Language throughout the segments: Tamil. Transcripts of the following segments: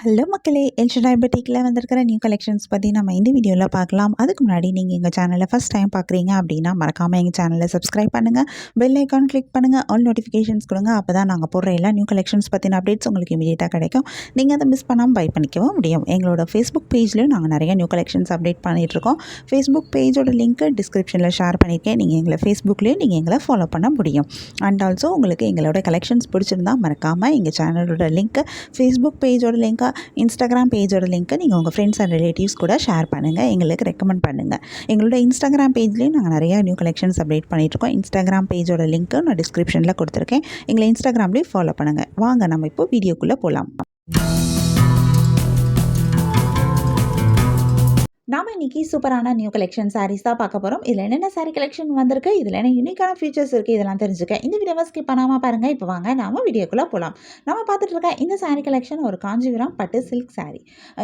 ஹலோ மக்களே, எல்ஷடாய் பொட்டிக்கில் வந்திருக்கிற நியூ கலெக்ஷன்ஸ் பற்றி நம்ம இந்த வீடியோவில் பார்க்கலாம். அதுக்கு முன்னாடி நீங்கள் எங்கள் சேனலை ஃபஸ்ட் டைம் பார்க்குறீங்க அப்படின்னா மறக்காமல் எங்கள் சேனலை சப்ஸ்கிரைப் பண்ணுங்கள், பெல் ஐக்கான் கிளிக் பண்ணுங்கள், ஆல் நோட்டிஃபிகேஷன்ஸ் கொடுங்க. அப்போ தான் நாங்கள் போடுற எல்லா நியூ கலெக்ஷன்ஸ் பற்றின அப்டேட்ஸ் உங்களுக்கு இமீடியட்டாக கிடைக்கும். நீங்கள் அதை மிஸ் பண்ணாமல் பை பண்ணிக்கவும் முடியும். எங்களோட ஃபேஸ்புக் பேஜ்லேயும் நாங்கள் நிறைய நியூ கலெக்ஷன்ஸ் அப்டேட் பண்ணிகிட்ருக்கோம். ஃபேஸ்புக் பேஜோட லிங்க்கு டிஸ்கிரிப்ஷனில் ஷேர் பண்ணியிருக்கேன். நீங்கள் எங்களை ஃபேஸ்புக்லேயும் நீங்கள் எங்களை ஃபாலோ பண்ண முடியும். அண்ட் ஆல்சோ உங்களுக்கு எங்களோட கலெக்ஷன்ஸ் பிடிச்சிருந்தா மறக்காமல் எங்கள் சேனலோட லிங்க்கு, ஃபேஸ்புக் பேஜோட லிங்க்கை, இன்ஸ்டாகிராம் பேஜோட லிங்க்கை நீங்கள் உங்கள் ஃப்ரெண்ட்ஸ் அண்ட் ரிலேட்டிவ்ஸ் கூட ஷேர் பண்ணுங்கள், எங்களுக்கு ரெக்கமெண்ட் பண்ணுங்கள். எங்களோட இன்ஸ்டாகிராம் பேஜ்லேயும் நாங்கள் நிறையா நியூ கலெக்ஷன்ஸ் அப்டேட் பண்ணிகிட்ருக்கோம். இன்ஸ்டாகிராம் பேஜோட லிங்க்கு நான் டிஸ்கிரிப்ஷனில் கொடுத்துருக்கேன். எங்களை இன்ஸ்டாகிராம்லேயும் ஃபாலோ பண்ணுங்கள். வாங்க நம்ம இப்போ வீடியோக்குள்ளே போகலாம். நாம் இன்றைக்கி சூப்பரான நியூ கலெக்ஷன் சாரீஸ் தான் பார்க்க போகிறோம். இதில் என்னென்ன சாரீ கலெக்ஷன் வந்திருக்கு, இதில் என்ன யூனிக்கான ஃபீச்சர்ஸ் இருக்குது, இதெல்லாம் தெரிஞ்சுக்க இந்த வீடியோவை ஸ்கிப் பண்ணாமல் பாருங்கள். இப்போ வாங்க நாம் வீடியோக்குள்ளே போகலாம். நம்ம பார்த்துட்டு இருக்க இந்த சாரீ கலெக்ஷன் ஒரு காஞ்சிபுரம் பட்டு சில்க் சாரீ.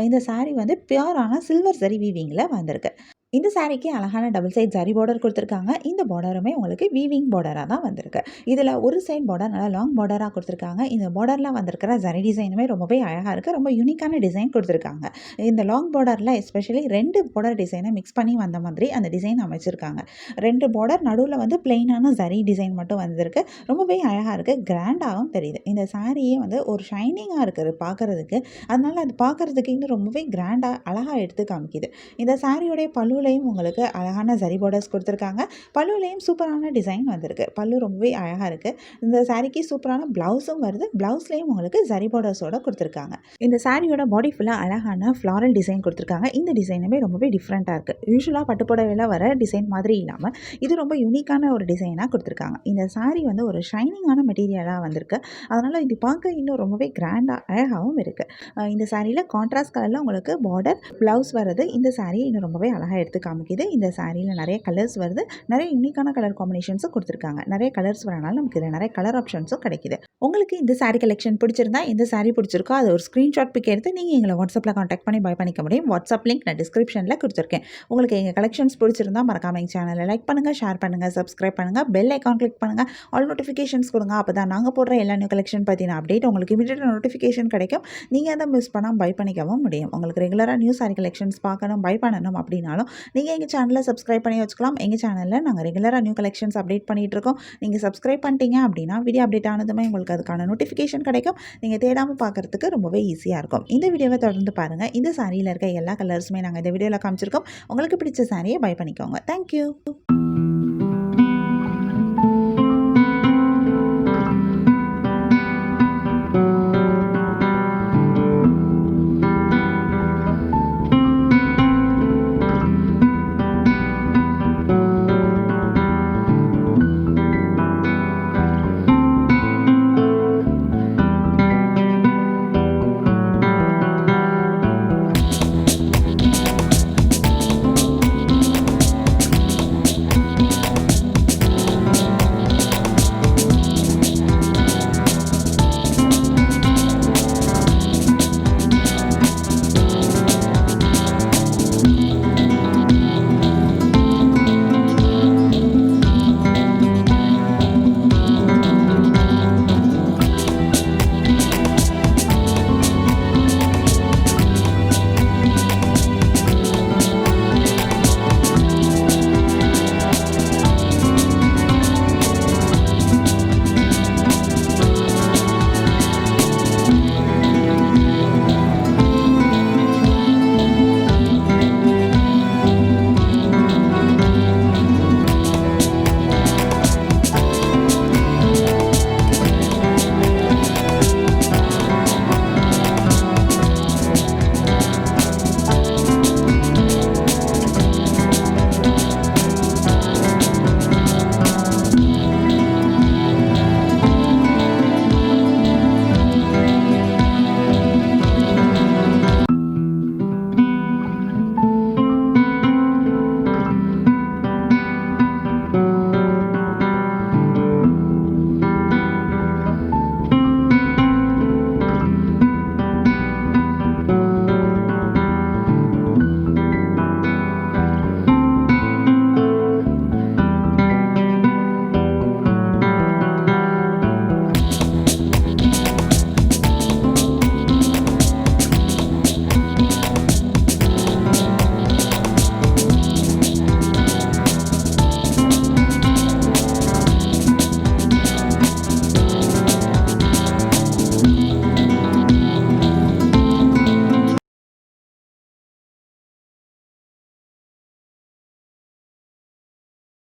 இந்த சாரீ வந்து பியூரான சில்வர் ஜரி வீவிங்கில் வந்திருக்கு. இந்த சாரீக்கு அழகான டபுள் சைட் ஜரி பார்டர் கொடுத்துருக்காங்க. இந்த பார்டருமே உங்களுக்கு வீவிங் பார்டராக தான் வந்திருக்கு. இதில் ஒரு சைட் பார்டர் நல்லா லாங் பார்டராக கொடுத்துருக்காங்க. இந்த பார்டரில் வந்திருக்கிற ஜரி டிசைனுமே ரொம்பவே அழகாக இருக்குது. ரொம்ப யூனிக்கான டிசைன் கொடுத்துருக்காங்க. இந்த லாங் பார்டரில் எஸ்பெஷலி 2 பார்டர் டிசைனை மிக்ஸ் பண்ணி வந்த மாதிரி அந்த டிசைன் அமைச்சிருக்காங்க. 2 பார்டர் நடுவில் வந்து பிளெயினான ஜரி டிசைன் மட்டும் வந்திருக்கு. ரொம்பவே அழகாக இருக்குது, கிராண்டாகவும் தெரியுது. இந்த சாரியே வந்து ஒரு ஷைனிங்காக இருக்குது பார்க்குறதுக்கு. அதனால் அது பார்க்குறதுக்கு இன்னும் ரொம்பவே கிராண்டாக அழகாக எடுத்து காமிக்குது. இந்த சாரியோடைய பல்லுலையும் உங்களுக்கு அழகான ஜரி பார்டர்ஸ் கொடுத்துருக்காங்க. பல்லுலையும் சூப்பரான டிசைன் வந்திருக்கு. பல்லு ரொம்பவே அழகாக இருக்குது. இந்த சாரிக்கு சூப்பரான ப்ளவுஸும் வருது. ப்ளவுஸ்லேயும் உங்களுக்கு ஜரி பார்டர்ஸோடு கொடுத்துருக்காங்க. இந்த சாரியோட பாடி ஃபுல்லாக அழகான ஃப்ளாரல் டிசைன் கொடுத்துருக்காங்க. இந்த டிசைனுமே ரொம்பவே டிஃப்ரெண்ட்டாக இருக்குது. யூஸ்வலாக பட்டுப்புடவையில் வர டிசைன் மாதிரி இல்லாமல் இது ரொம்ப யூனிக்கான ஒரு டிசைனாக கொடுத்துருக்காங்க. இந்த சாரி வந்து ஒரு ஷைனிங்கான மெட்டீரியலாக வந்திருக்கு. அதனால் இது பார்க்க இன்னும் ரொம்பவே கிராண்டாக அழகாகவும் இருக்குது. இந்த சாரியில் கான்ட்ராஸ்ட் கலரில் உங்களுக்கு பார்டர் ப்ளவுஸ் வருது. இந்த சாரியை இன்னும் ரொம்பவே அழகாக எடுத்து காமிக்குது. இந்த சாரியில் நிறைய கலர்ஸ் வருது. நிறைய யூனிக்கான கலர் காம்பினேஷன்ஸும் கொடுத்துருக்காங்க. நிறைய கலர்ஸ் வரனால நமக்கு இதில் நிறைய கலர் ஆப்ஷன்ஸும் கிடைக்குது. உங்களுக்கு இந்த சாரி கலெக்ஷன் பிடிச்சிருந்தா, எந்த சாரி பிடிச்சிருக்கோ அது ஒரு ஸ்க்ரீன்ஷாட் பிக் எடுத்து நீங்கள் எங்களை வாட்ஸ்அப்பில் காண்டாக்ட் பண்ணி பை பண்ணிக்க முடியும். வாட்ஸ்அப் லிங்க் நான் டிஸ்கிரிப்ஷனில் கொடுத்துருக்கேன். உங்களுக்கு எங்கள் கலெக்ஷன்ஸ் பிடிச்சிருந்தா மறக்காம எங்கள் சேனலை லைக் பண்ணுங்கள், ஷேர் பண்ணுங்கள், சப்ஸ்கிரைப் பண்ணுங்கள், பெல் ஐக்கான் கிளிக் பண்ணுங்கள், ஆல் நோட்டிஃபிகேஷன்ஸ் கொடுங்க. அப்போ தான் நாங்கள் போடுற எல்லா நியூ கலெக்ஷன் பற்றின அப்டேட் உங்களுக்கு இமீடியட்டாக நோட்டிஃபிகேஷன் கிடைக்கும். நீங்கள் அதை மிஸ் பண்ணால் பை பண்ணிக்கவும் முடியும். உங்களுக்கு ரெகுலராக நியூ சாரி கலெக்ஷன்ஸ் பார்க்கணும், பை பண்ணணும் அப்படின்னாலும் நீங்கள் எங்கள் சேனலை சப்ஸ்கிரைப் பண்ணி வச்சுக்கலாம். எங்கள் சேனலில் நாங்கள் ரெகுலராக நியூ கலெக்ஷன்ஸ் அப்டேட் பண்ணிகிட்ருக்கோம். நீங்கள் சப்ஸ்கிரைப் பண்ணிட்டீங்க அப்படின்னா வீடியோ அப்டேட் ஆனதுமே உங்களுக்கு அதுக்கான நோட்டிஃபிகேஷன் கிடைக்கும். நீங்கள் தேடாமல் பார்க்குறதுக்கு ரொம்பவே ஈஸியாக இருக்கும். இந்த வீடியோவை தொடர்ந்து பாருங்கள். இந்த சாரியில் இருக்க எல்லா கலர்ஸுமே நாங்கள் இந்த வீடியோவில் காமிச்சிருக்கோம். உங்களுக்கு பிடிச்ச சாரியை பை பண்ணிக்கோங்க. தேங்க்யூ.